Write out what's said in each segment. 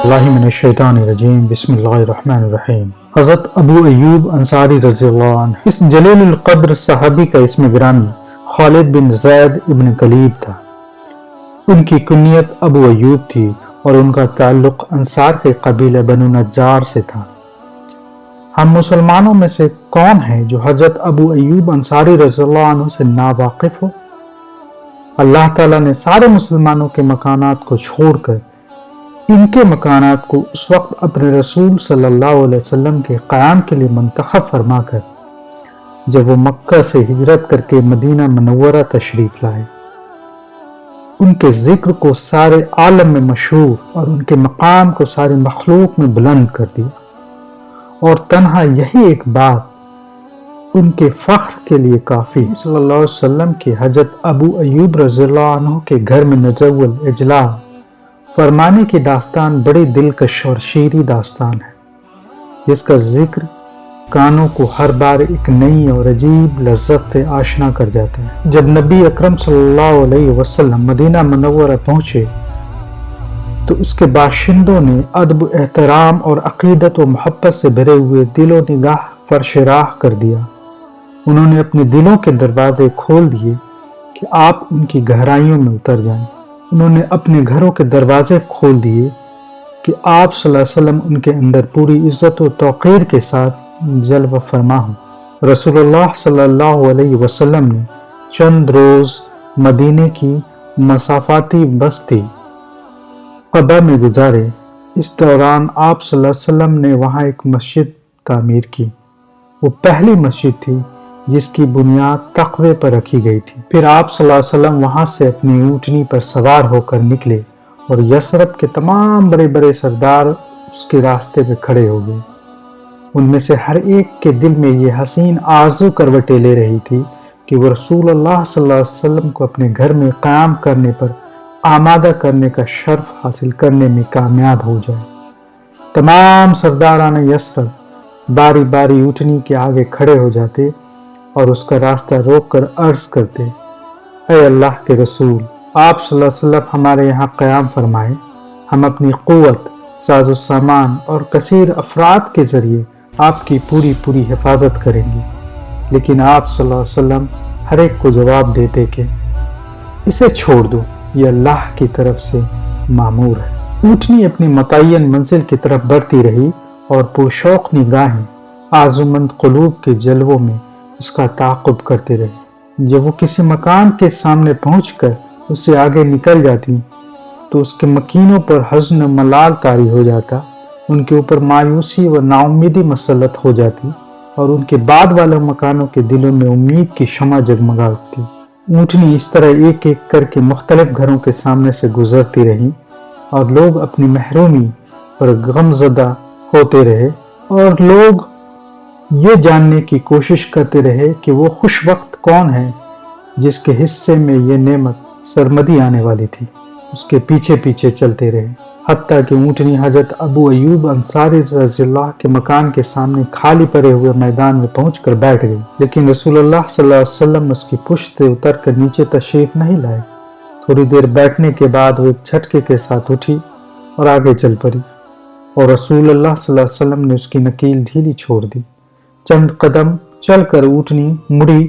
اللہ من الشیطان الرجیم بسم اللہ الرحمن الرحیم۔ حضرت ابو ایوب انصاری رضی اللہ عنہ، اس جلیل القدر صحابی کا اسم گرامی خالد بن زید ابن کلیب تھا۔ ان کی کنیت ابو ایوب تھی اور ان کا تعلق انصار کے قبیلہ بنو نجار سے تھا۔ ہم مسلمانوں میں سے کون ہے جو حضرت ابو ایوب انصاری رضی اللہ عنہ سے ناواقف ہو؟ اللہ تعالیٰ نے سارے مسلمانوں کے مکانات کو چھوڑ کر ان کے مکانات کو اس وقت اپنے رسول صلی اللہ علیہ وسلم کے قیام کے لیے منتخب فرما کر جب وہ مکہ سے ہجرت کر کے مدینہ منورہ تشریف لائے، ان کے ذکر کو سارے عالم میں مشہور اور ان کے مقام کو ساری مخلوق میں بلند کر دیا، اور تنہا یہی ایک بات ان کے فخر کے لیے کافی صلی اللہ علیہ وسلم کی حضرت ابو ایوب رضی اللہ عنہ کے گھر میں نزول اجلا فرمانے کی داستان بڑی دلکش اور شیریں داستان ہے، جس کا ذکر کانوں کو ہر بار ایک نئی اور عجیب لذت سے آشنا کر جاتا ہے۔ جب نبی اکرم صلی اللہ علیہ وسلم مدینہ منورہ پہنچے تو اس کے باشندوں نے ادب و احترام اور عقیدت و محبت سے بھرے ہوئے دل و نگاہ فرش راہ کر دیا۔ انہوں نے اپنے دلوں کے دروازے کھول دیے کہ آپ ان کی گہرائیوں میں اتر جائیں۔ انہوں نے اپنے گھروں کے دروازے کھول دیے کہ آپ صلی اللہ علیہ وسلم ان کے اندر پوری عزت و توقیر کے ساتھ جلوہ فرما ہوں۔ رسول اللہ صلی اللہ علیہ وسلم نے چند روز مدینے کی مسافاتی بستی قبا میں گزارے۔ اس دوران آپ صلی اللہ علیہ وسلم نے وہاں ایک مسجد تعمیر کی۔ وہ پہلی مسجد تھی جس کی بنیاد تقوی پر رکھی گئی تھی۔ پھر آپ صلی اللہ علیہ وسلم وہاں سے اپنی اونٹنی پر سوار ہو کر نکلے اور یثرب کے تمام بڑے بڑے سردار اس کے راستے پہ کھڑے ہو گئے۔ ان میں سے ہر ایک کے دل میں یہ حسین آرزو کروٹیں لے رہی تھی کہ وہ رسول اللہ صلی اللہ علیہ وسلم کو اپنے گھر میں قیام کرنے پر آمادہ کرنے کا شرف حاصل کرنے میں کامیاب ہو جائے۔ تمام سرداران یثرب باری باری اونٹنی کے آگے کھڑے ہو جاتے اور اس کا راستہ روک کر عرض کرتے، اے اللہ کے رسول، آپ صلی اللہ علیہ وسلم ہمارے یہاں قیام فرمائے۔ ہم اپنی قوت، ساز و سامان اور کثیر افراد کے ذریعے آپ کی پوری حفاظت کریں گے۔ لیکن آپ صلی اللہ علیہ وسلم ہر ایک کو جواب دیتے کہ اسے چھوڑ دو، یہ اللہ کی طرف سے مامور ہے۔ اونٹنی اپنی متعین منزل کی طرف بڑھتی رہی اور پرشوق نگاہیں آرزومند قلوب کے جلووں میں اس کا تعاقب کرتے رہے۔ جب وہ کسی مکان کے سامنے پہنچ کر اس سے آگے نکل جاتی تو اس کے مکینوں پر حزن و ملال طاری ہو جاتا، ان کے اوپر مایوسی و ناامیدی مسلط ہو جاتی اور ان کے بعد والے مکانوں کے دلوں میں امید کی شمع جگمگا اٹھتی۔ اونٹنی اس طرح ایک ایک کر کے مختلف گھروں کے سامنے سے گزرتی رہی اور لوگ اپنی محرومی پر غمزدہ ہوتے رہے اور لوگ یہ جاننے کی کوشش کرتے رہے کہ وہ خوش وقت کون ہے جس کے حصے میں یہ نعمت سرمدی آنے والی تھی۔ اس کے پیچھے پیچھے چلتے رہے حتیٰ کہ اونٹنی حضرت ابو ایوب انصاری رضی اللہ کے مکان کے سامنے خالی پڑے ہوئے میدان میں پہنچ کر بیٹھ گئی، لیکن رسول اللہ صلی اللہ علیہ وسلم اس کی پشت سے اتر کر نیچے تشریف نہیں لائے۔ تھوڑی دیر بیٹھنے کے بعد وہ ایک جھٹکے کے ساتھ اٹھی اور آگے چل پڑی، اور رسول اللہ صلی اللہ علیہ وسلم نے اس کی نکیل ڈھیلی چھوڑ دی۔ چند قدم چل کر اونٹنی مڑی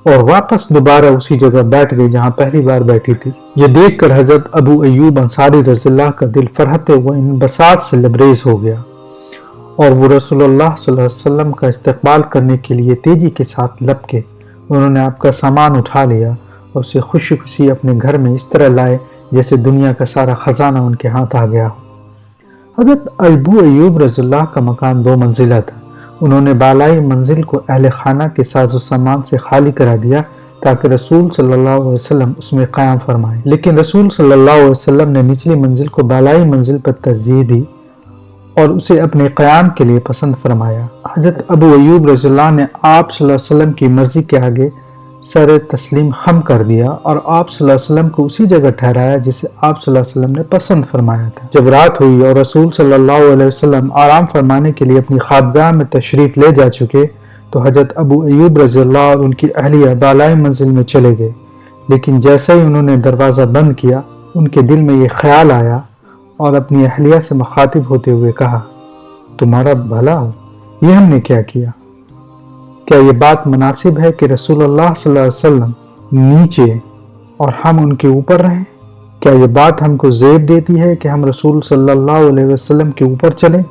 اور واپس دوبارہ اسی جگہ بیٹھ گئی جہاں پہلی بار بیٹھی تھی۔ یہ دیکھ کر حضرت ابو ایوب انصاری رضی اللہ کا دل فرحت و انبساط سے لبریز ہو گیا، اور وہ رسول اللہ صلی اللہ علیہ وسلم کا استقبال کرنے کے لیے تیزی کے ساتھ لپکے۔ انہوں نے آپ کا سامان اٹھا لیا اور اسے خوشی خوشی اپنے گھر میں اس طرح لائے جیسے دنیا کا سارا خزانہ ان کے ہاتھ آ گیا ہو۔ حضرت ابو ایوب رضی اللہ کا مکان 2 منزلہ تھا۔ انہوں نے بالائی منزل کو اہل خانہ کے ساز و سامان سے خالی کرا دیا تاکہ رسول صلی اللہ علیہ وسلم اس میں قیام فرمائے، لیکن رسول صلی اللہ علیہ وسلم نے نچلی منزل کو بالائی منزل پر ترجیح دی اور اسے اپنے قیام کے لیے پسند فرمایا۔ حضرت ابو ایوب رضی اللہ نے آپ صلی اللہ علیہ وسلم کی مرضی کے آگے سر تسلیم خم کر دیا اور آپ صلی اللہ علیہ وسلم کو اسی جگہ ٹھہرایا جسے آپ صلی اللہ علیہ وسلم نے پسند فرمایا تھا۔ جب رات ہوئی اور رسول صلی اللہ علیہ وسلم آرام فرمانے کے لیے اپنی خوابگاہ میں تشریف لے جا چکے تو حضرت ابو ایوب رضی اللہ اور ان کی اہلیہ بالائی منزل میں چلے گئے، لیکن جیسے ہی انہوں نے دروازہ بند کیا ان کے دل میں یہ خیال آیا اور اپنی اہلیہ سے مخاطب ہوتے ہوئے کہا، تمہارا بھلا ہو، یہ ہم نے کیا کیا؟ کیا یہ بات مناسب ہے کہ رسول اللہ صلی اللہ علیہ وسلم نیچے اور ہم ان کے اوپر رہیں؟ کیا یہ بات ہم کو زیب دیتی ہے کہ ہم رسول صلی اللہ علیہ وسلم کے اوپر چلیں؟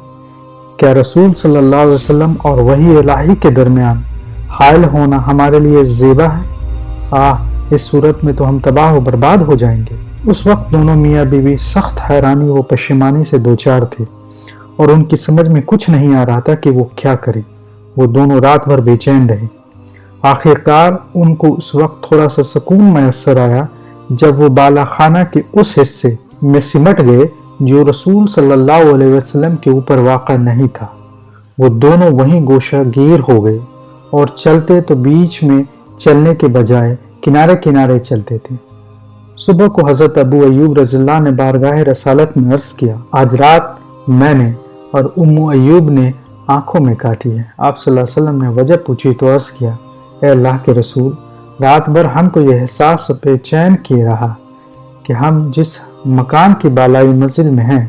کیا رسول صلی اللہ علیہ وسلم اور وحی الہی کے درمیان حائل ہونا ہمارے لیے زیبا ہے؟ اس صورت میں تو ہم تباہ و برباد ہو جائیں گے۔ اس وقت دونوں میاں بیوی سخت حیرانی و پشیمانی سے دوچار تھے اور ان کی سمجھ میں کچھ نہیں آ رہا تھا کہ وہ کیا کرے۔ وہ دونوں رات بھر بے چین رہے۔ آخر کار ان کو اس وقت تھوڑا سا سکون میسر آیا جب وہ بالا خانہ کے اس حصے میں سمٹ گئے جو رسول صلی اللہ علیہ وسلم کے اوپر واقع نہیں تھا۔ وہ دونوں وہیں گوشہ گیر ہو گئے اور چلتے تو بیچ میں چلنے کے بجائے کنارے کنارے چلتے تھے۔ صبح کو حضرت ابو ایوب رضی اللہ نے بارگاہ رسالت میں عرض کیا، آج رات میں نے اور ام ایوب نے آنکھوں میں کاٹی ہے۔ آپ صلی اللہ علیہ وسلم نے وجہ پوچھی تو عرض کیا، اے اللہ کے رسول، رات بھر ہم کو یہ احساس بے چین کیے رہا کہ ہم جس مکان کی بالائی منزل میں ہیں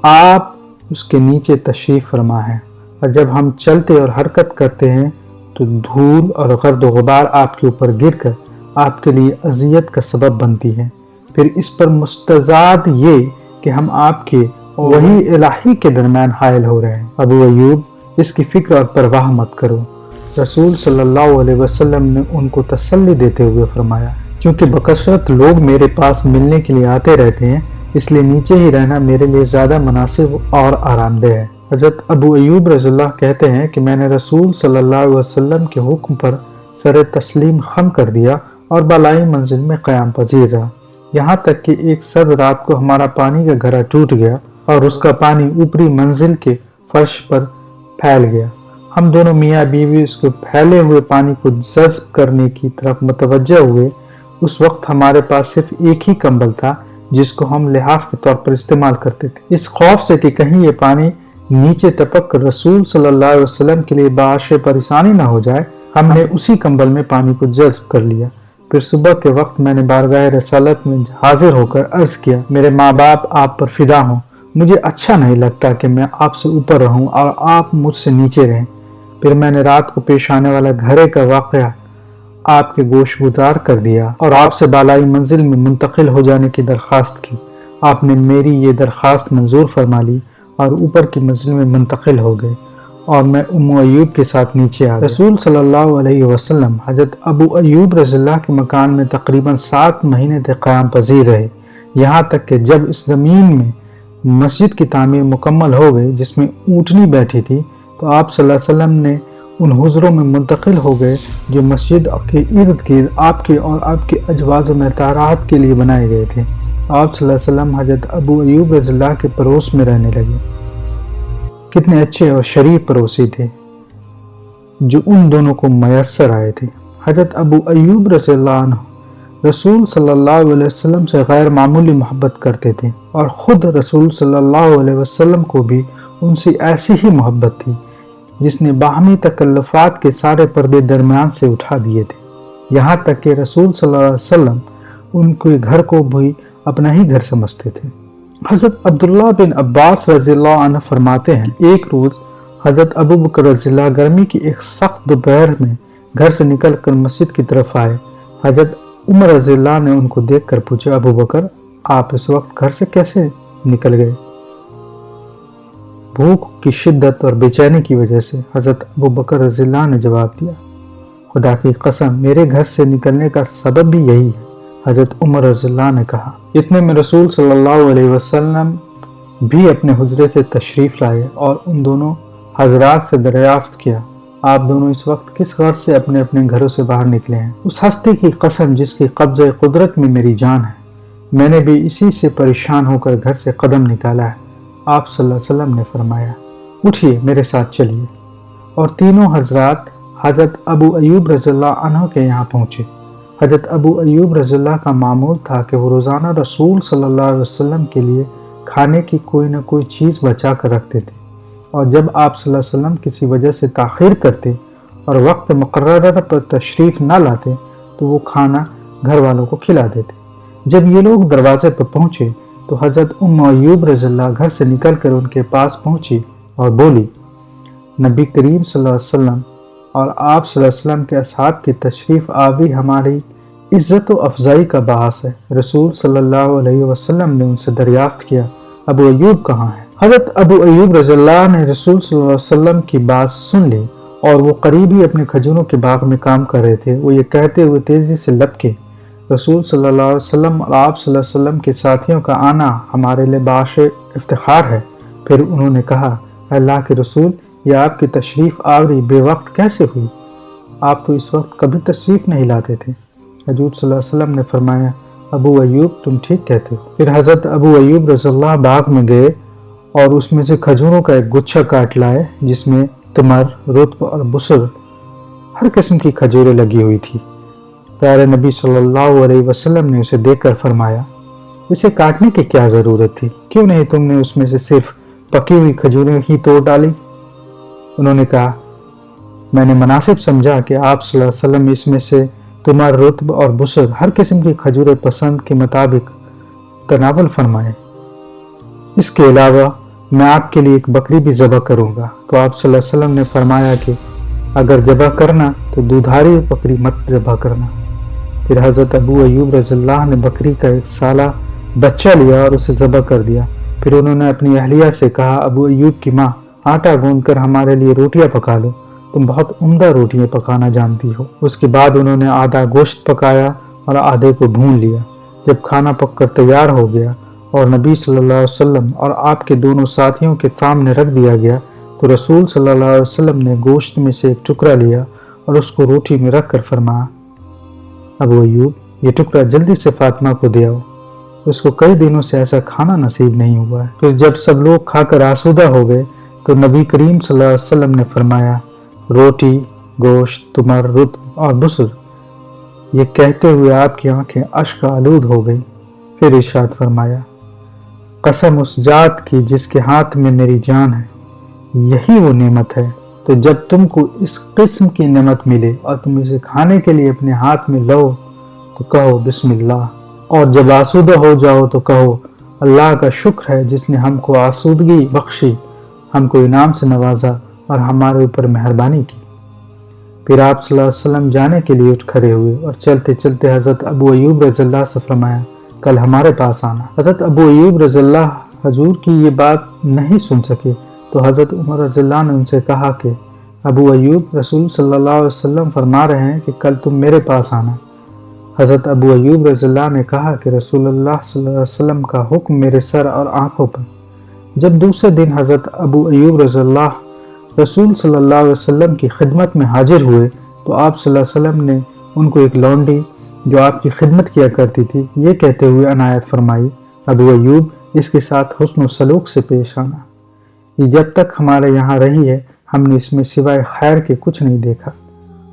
آپ اس کے نیچے تشریف فرما ہے، اور جب ہم چلتے اور حرکت کرتے ہیں تو دھول اور گرد و غبار آپ کے اوپر گر کر آپ کے لیے اذیت کا سبب بنتی ہے۔ پھر اس پر مستزاد یہ کہ ہم آپ کے وحی الہی کے درمیان حائل ہو رہے ہیں۔ ابو ایوب، اس کی فکر اور پرواہ مت کرو۔ رسول صلی اللہ علیہ وسلم نے ان کو تسلی دیتے ہوئے فرمایا، کیونکہ بکثرت لوگ میرے پاس ملنے کے لیے آتے رہتے ہیں، اس لیے نیچے ہی رہنا میرے لیے زیادہ مناسب اور آرام دہ ہے۔ حضرت ابو ایوب رضی اللہ کہتے ہیں کہ میں نے رسول صلی اللہ علیہ وسلم کے حکم پر سر تسلیم خم کر دیا اور بالائی منزل میں قیام پذیر رہا، یہاں تک کہ ایک سرد رات کو ہمارا پانی کا گھڑا ٹوٹ گیا اور اس کا پانی اوپری منزل کے فرش پر پھیل گیا۔ ہم دونوں میاں بیوی اس کے پھیلے ہوئے پانی کو جذب کرنے کی طرف متوجہ ہوئے۔ اس وقت ہمارے پاس صرف ایک ہی کمبل تھا جس کو ہم لحاف کے طور پر استعمال کرتے تھے۔ اس خوف سے کہ کہیں یہ پانی نیچے ٹپک کر رسول صلی اللہ علیہ وسلم کے لیے باعث پریشانی نہ ہو جائے، ہم نے اسی کمبل میں پانی کو جذب کر لیا۔ پھر صبح کے وقت میں نے بارگاہ رسالت میں حاضر ہو کر عرض کیا، میرے ماں باپ آپ پر فدا ہوں، مجھے اچھا نہیں لگتا کہ میں آپ سے اوپر رہوں اور آپ مجھ سے نیچے رہیں۔ پھر میں نے رات کو پیش آنے والا گھرے کا واقعہ آپ کے گوش گزار کر دیا اور آپ سے بالائی منزل میں منتقل ہو جانے کی درخواست کی۔ آپ نے میری یہ درخواست منظور فرما لی اور اوپر کی منزل میں منتقل ہو گئے اور میں ام ایوب کے ساتھ نیچے آ گیا۔ رسول صلی اللہ علیہ وسلم حضرت ابو ایوب رضی اللہ کے مکان میں تقریباً 7 مہینے تک قیام پذیر رہے، یہاں تک کہ جب اس زمین میں مسجد کی تعمیر مکمل ہو گئی جس میں اونٹنی بیٹھی تھی تو آپ صلی اللہ علیہ وسلم نے ان حجروں میں منتقل ہو گئے جو مسجد کے ارد گرد آپ کے اور آپ کے اجواز میں طہارت کے لیے بنائے گئے تھے۔ آپ صلی اللہ علیہ وسلم حضرت ابو ایوب رضی اللہ کے پڑوس میں رہنے لگے۔ کتنے اچھے اور شریف پڑوسی تھے جو ان دونوں کو میسر آئے تھے۔ حضرت ابو ایوب رضی اللہ عنہ رسول صلی اللہ علیہ وسلم سے غیر معمولی محبت کرتے تھے اور خود رسول صلی اللہ علیہ وسلم کو بھی ان سے ایسی ہی محبت تھی جس نے باہمی تکلفات کے سارے پردے درمیان سے اٹھا دیے تھے، یہاں تک کہ رسول صلی اللہ علیہ وسلم ان کے گھر کو بھی اپنا ہی گھر سمجھتے تھے۔ حضرت عبداللہ بن عباس رضی اللہ عنہ فرماتے ہیں، ایک روز حضرت ابو بکر رضی اللہ گرمی کی ایک سخت دوپہر میں گھر سے نکل کر مسجد کی طرف آئے۔ حضرت عمر رضی اللہ نے ان کو دیکھ کر پوچھا، ابو بکر آپ اس وقت گھر سے کیسے نکل گئے؟ بھوک کی شدت اور بے چینی کی وجہ سے، حضرت ابو بکر رضی اللہ نے جواب دیا، خدا کی قسم میرے گھر سے نکلنے کا سبب بھی یہی ہے۔ حضرت عمر رضی اللہ نے کہا، اتنے میں رسول صلی اللہ علیہ وسلم بھی اپنے حجرے سے تشریف لائے اور ان دونوں حضرات سے دریافت کیا، آپ دونوں اس وقت کس غرض سے اپنے اپنے گھروں سے باہر نکلے ہیں؟ اس ہستی کی قسم جس کی قبضہ قدرت میں میری جان ہے، میں نے بھی اسی سے پریشان ہو کر گھر سے قدم نکالا ہے۔ آپ صلی اللہ علیہ وسلم نے فرمایا، اٹھیے میرے ساتھ چلیے، اور تینوں حضرات حضرت ابو ایوب رضی اللہ عنہ کے یہاں پہنچے۔ حضرت ابو ایوب رضی اللہ کا معمول تھا کہ وہ روزانہ رسول صلی اللہ علیہ وسلم کے لیے کھانے کی کوئی نہ کوئی چیز بچا کر رکھتے تھے، اور جب آپ صلی اللہ علیہ وسلم کسی وجہ سے تاخیر کرتے اور وقت مقررہ پر تشریف نہ لاتے تو وہ کھانا گھر والوں کو کھلا دیتے۔ جب یہ لوگ دروازے پر پہنچے تو حضرت ام ایوب رضی اللہ گھر سے نکل کر ان کے پاس پہنچی اور بولی، نبی کریم صلی اللہ علیہ وسلم اور آپ صلی اللہ علیہ وسلم کے اصحاب کی تشریف آوری ہماری عزت و افزائی کا باعث ہے۔ رسول صلی اللہ علیہ وسلم نے ان سے دریافت کیا، ابو ایوب کہاں ہے؟ حضرت ابو ایوب رضی اللہ نے رسول صلی اللہ علیہ وسلم کی بات سن لی اور وہ قریب ہی اپنے کھجوروں کے باغ میں کام کر رہے تھے۔ وہ یہ کہتے ہوئے تیزی سے لپکے، رسول صلی اللہ علیہ وسلم اور آپ صلی اللہ علیہ وسلم کے ساتھیوں کا آنا ہمارے لیے باعث افتخار ہے۔ پھر انہوں نے کہا، اے اللہ کے رسول، یہ آپ کی تشریف آوری بے وقت کیسے ہوئی؟ آپ تو اس وقت کبھی تشریف نہیں لاتے تھے۔ حضور صلی اللہ علیہ وسلم نے فرمایا، ابو ایوب تم ٹھیک کہتے ہو۔ پھر حضرت ابو ایوب رضی اللہ باغ میں گئے اور اس میں سے کھجوروں کا ایک گچھا کاٹ لائے جس میں تمر، رطب اور بسر ہر قسم کی کھجوریں لگی ہوئی تھی۔ پیارے نبی صلی اللہ علیہ وسلم نے اسے دیکھ کر فرمایا، اسے کاٹنے کی کیا ضرورت تھی؟ کیوں نہیں تم نے اس میں سے صرف پکی ہوئی کھجوریں ہی توڑ ڈالی؟ انہوں نے کہا، میں نے مناسب سمجھا کہ آپ صلی اللہ علیہ وسلم اس میں سے تمر، رطب اور بسر ہر قسم کی کھجوریں پسند کے مطابق تناول فرمائے۔ اس کے علاوہ میں آپ کے لیے ایک بکری بھی ذبح کروں گا۔ تو آپ صلی اللہ علیہ وسلم نے فرمایا کہ اگر ذبح کرنا تو دودھاری بکری مت ذبح کرنا۔ پھر حضرت ابو ایوب رضی اللہ نے بکری کا ایک سالہ بچہ لیا اور اسے ذبح کر دیا۔ پھر انہوں نے اپنی اہلیہ سے کہا، ابو ایوب کی ماں، آٹا گوندھ کر ہمارے لیے روٹیاں پکا لو، تم بہت عمدہ روٹیاں پکانا جانتی ہو۔ اس کے بعد انہوں نے آدھا گوشت پکایا اور آدھے کو بھون لیا۔ جب کھانا پک کر تیار ہو گیا اور نبی صلی اللہ علیہ وسلم اور آپ کے دونوں ساتھیوں کے سامنے رکھ دیا گیا تو رسول صلی اللہ علیہ وسلم نے گوشت میں سے ایک ٹکڑا لیا اور اس کو روٹی میں رکھ کر فرمایا، ابو ایوب یہ ٹکڑا جلدی سے فاطمہ کو دے آؤ، اس کو کئی دنوں سے ایسا کھانا نصیب نہیں ہوا ہے۔ پھر جب سب لوگ کھا کر آسودہ ہو گئے تو نبی کریم صلی اللہ علیہ وسلم نے فرمایا، روٹی، گوشت، تمر، رطب اور بسر۔ یہ کہتے ہوئے آپ کی آنکھیں اشک آلود ہو گئی۔ پھر ارشاد فرمایا، قسم اس ذات کی جس کے ہاتھ میں میری جان ہے، یہی وہ نعمت ہے۔ تو جب تم کو اس قسم کی نعمت ملے اور تم اسے کھانے کے لیے اپنے ہاتھ میں لو تو کہو بسم اللہ، اور جب آسودہ ہو جاؤ تو کہو اللہ کا شکر ہے جس نے ہم کو آسودگی بخشی، ہم کو انعام سے نوازا اور ہمارے اوپر مہربانی کی۔ پھر آپ صلی اللہ علیہ وسلم جانے کے لیے اٹھ کھڑے ہوئے اور چلتے چلتے حضرت ابو ایوب رضی اللہ سے فرمایا، کل ہمارے پاس آنا۔ حضرت ابو ایوب رضی اللہ حضور کی یہ بات نہیں سن سکے تو حضرت عمر رضی اللہ نے ان سے کہا کہ ابو ایوب، رسول صلی اللہ علیہ وسلم فرما رہے ہیں کہ کل تم میرے پاس آنا۔ حضرت ابو ایوب رضی اللہ نے کہا کہ رسول اللہ صلی اللہ علیہ وسلم کا حکم میرے سر اور آنکھوں پر۔ جب دوسرے دن حضرت ابو ایوب رضی اللہ رسول صلی اللہ علیہ وسلم کی خدمت میں حاضر ہوئے تو آپ صلی اللہ علیہ وسلم نے ان کو ایک لونڈی جو آپ کی خدمت کیا کرتی تھی یہ کہتے ہوئے عنایت فرمائی، ابو ایوب، اس کے ساتھ حسن و سلوک سے پیش آنا۔ یہ جب تک ہمارے یہاں رہی ہے ہم نے اس میں سوائے خیر کے کچھ نہیں دیکھا۔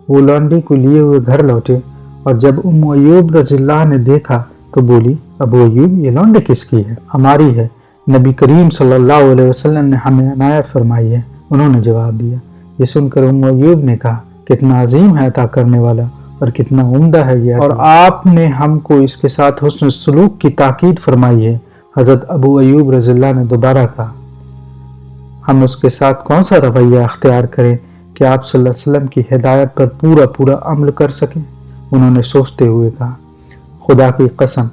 وہ لونڈی کو لیے ہوئے گھر لوٹے اور جب ام ایوب رضی اللہ نے دیکھا تو بولی، ابو ایوب یہ لونڈی کس کی ہے؟ ہماری ہے، نبی کریم صلی اللہ علیہ وسلم نے ہمیں عنایت فرمائی ہے۔ انہوں نے جواب دیا۔ یہ سن کر ام ایوب نے کہا، کتنا عظیم ہے عطا کرنے والا اور کتنا عمدہ ہے یہ، اور آپ نے ہم کو اس کے ساتھ حسن سلوک کی تاکید فرمائی ہے۔ حضرت ابو ایوب رضی اللہ نے دوبارہ کہا، ہم اس کے ساتھ کون سا رویہ اختیار کریں کہ آپ صلی اللہ علیہ وسلم کی ہدایت پر پورا عمل کر سکیں؟ انہوں نے سوچتے ہوئے کہا، خدا کی قسم،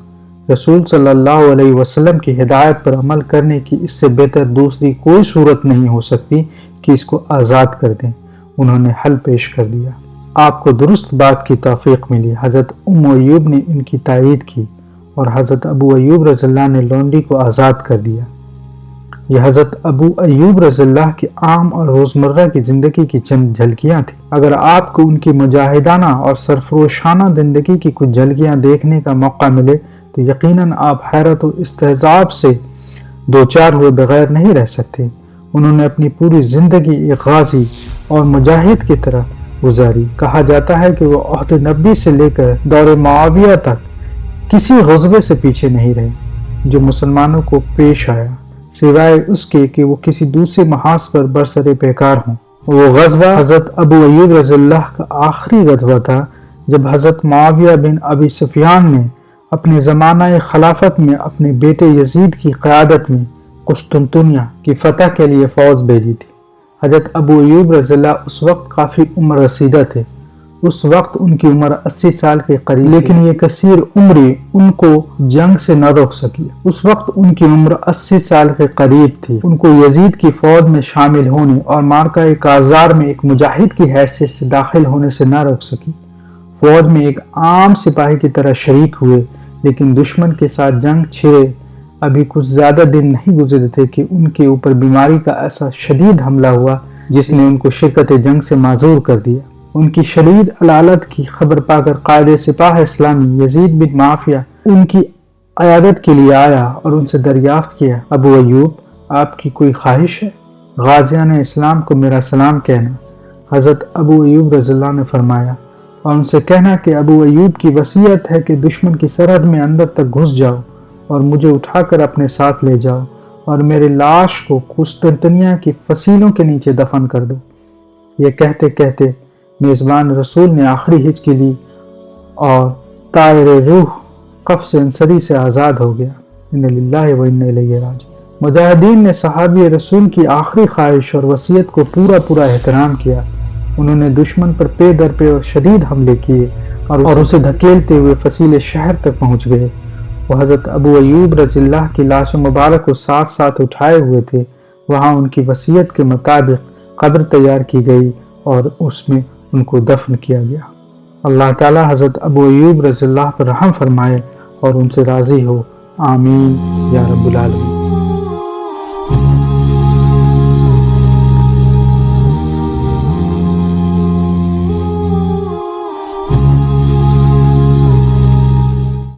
رسول صلی اللہ علیہ وسلم کی ہدایت پر عمل کرنے کی اس سے بہتر دوسری کوئی صورت نہیں ہو سکتی کہ اس کو آزاد کر دیں۔ انہوں نے حل پیش کر دیا۔ آپ کو درست بات کی توفیق ملی۔ حضرت ام ایوب نے ان کی تائید کی اور حضرت ابو ایوب رضی اللہ نے لونڈی کو آزاد کر دیا۔ یہ حضرت ابو ایوب رضی اللہ کی عام اور روزمرہ کی زندگی کی چند جھلکیاں تھیں۔ اگر آپ کو ان کی مجاہدانہ اور سرفروشانہ زندگی کی کچھ جھلکیاں دیکھنے کا موقع ملے تو یقیناً آپ حیرت و استعجاب سے دوچار ہوئے بغیر نہیں رہ سکتے۔ انہوں نے اپنی پوری زندگی ایک غازی اور مجاہد کی طرح گزاری۔ کہا جاتا ہے کہ وہ عہد نبی سے لے کر دور معاویہ تک کسی غزوے سے پیچھے نہیں رہے جو مسلمانوں کو پیش آیا، سوائے اس کے کہ وہ کسی دوسرے محاذ پر برسر پیکار ہوں۔ وہ غزوہ حضرت ابو ایوب رضی اللہ کا آخری غزوہ تھا جب حضرت معاویہ بن ابی سفیان نے اپنے زمانہ خلافت میں اپنے بیٹے یزید کی قیادت میں قسطنطنیہ کی فتح کے لیے فوج بھیجی تھی۔ حضرت ابو ایوب رضی اللہ اس وقت کافی عمر رسیدہ تھے۔ اس وقت ان کی عمر 80 سال کے قریب، لیکن یہ کثیر عمری ان کو جنگ سے نہ روک سکی۔ اس وقت ان کی عمر 80 سال کے قریب تھی۔ ان کو یزید کی فوج میں شامل ہونے اور مارکہ کازار میں ایک مجاہد کی حیثیت سے داخل ہونے سے نہ روک سکی۔ فوج میں ایک عام سپاہی کی طرح شریک ہوئے، لیکن دشمن کے ساتھ جنگ چھڑے ابھی کچھ زیادہ دن نہیں گزرے تھے کہ ان کے اوپر بیماری کا ایسا شدید حملہ ہوا جس نے ان کو شرکت جنگ سے معذور کر دیا۔ ان کی شدید علالت کی خبر پا کر قائد سپاہ اسلامی یزید بن معافیہ ان کی عیادت کے لیے آیا اور ان سے دریافت کیا، ابو ایوب آپ کی کوئی خواہش ہے؟ غازیان اسلام کو میرا سلام کہنا۔ حضرت ابو ایوب رضی اللہ نے فرمایا، اور ان سے کہنا کہ ابو ایوب کی وصیت ہے کہ دشمن کی سرحد میں اندر تک گھس جاؤ اور مجھے اٹھا کر اپنے ساتھ لے جاؤ اور میرے لاش کو قسطنطنیہ کی فصیلوں کے نیچے دفن کر دو۔ یہ کہتے کہتے میزبان رسول نے آخری ہچکی لی اور طائر روح قفس انصری سے آزاد ہو گیا۔ انا للہ و انا الیہ راجعون۔ مجاہدین نے صحابی رسول کی آخری خواہش اور وصیت کو پورا احترام کیا۔ انہوں نے دشمن پر پے در پے اور شدید حملے کیے اور اسے دھکیلتے ہوئے فصیل شہر تک پہنچ گئے۔ وہ حضرت ابو ایوب رضی اللہ کی لاش مبارک کو ساتھ اٹھائے ہوئے تھے۔ وہاں ان کی وصیت کے مطابق قبر تیار کی گئی اور اس میں ان کو دفن کیا گیا۔ اللہ تعالی حضرت ابو ایوب رضی اللہ پر رحم فرمائے اور ان سے راضی ہو، آمین یا رب العالمین۔